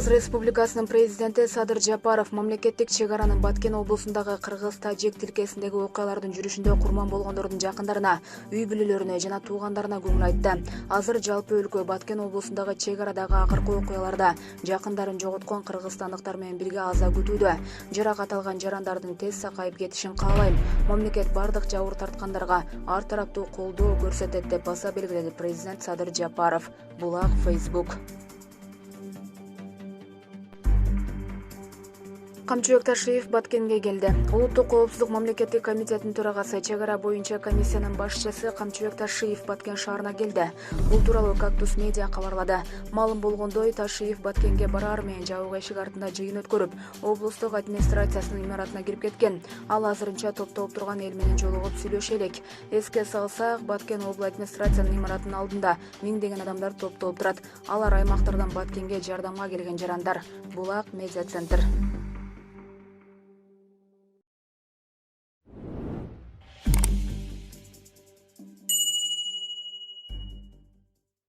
Кыргыз Республикасынын президенти Садыр Жапаров мамлекеттик чек аранын Баткен облусундагы кыргыз-тажик тилкесиндеги окуялардын жүрүшүндө курман болгондордун жакындарына, үй бүлөлөрүнө жана туугандарына көңүл айтты. Азыр жалпы өлкө Баткен облусундагы чек арадагы акыркы окуяларда жакындарын жоготкон кыргызстандыктар менен бирге аза күтүүдө. Жаракат алган жарандардын тез сакайып кетишин каалайм. Мамлекет бардык жабыр тарткандарга ар тараптуу колдоо көрсөтөт деп баса белгиледи президент Садыр Жапаров. Булак Facebook. Камчыбек Ташиев Баткенге келди. Улуттук коопсуздук мамлекеттик комитетинин төрагасы, чек ара боюнча комиссиянын башчысы Камчыбек Ташиев Баткен шаарына келди. Бул тууралуу Кактус медиа кабарлады. Маалым болгондой, Ташиев Баткенге бараар менен жабык эшик артында жыйын өткөрүп, облустук администрациясынын имаратына кирип кеткен. Ал азырынча топтолуп турган эл менен жолугуп сүйлөшө элек. Эске салсак, Баткен облу администрациянын имаратынын алдында миңдеген адамдар топтолуп турат. Алар аймактардан Баткенге жардамга келген жарандар. Булак медиа центр.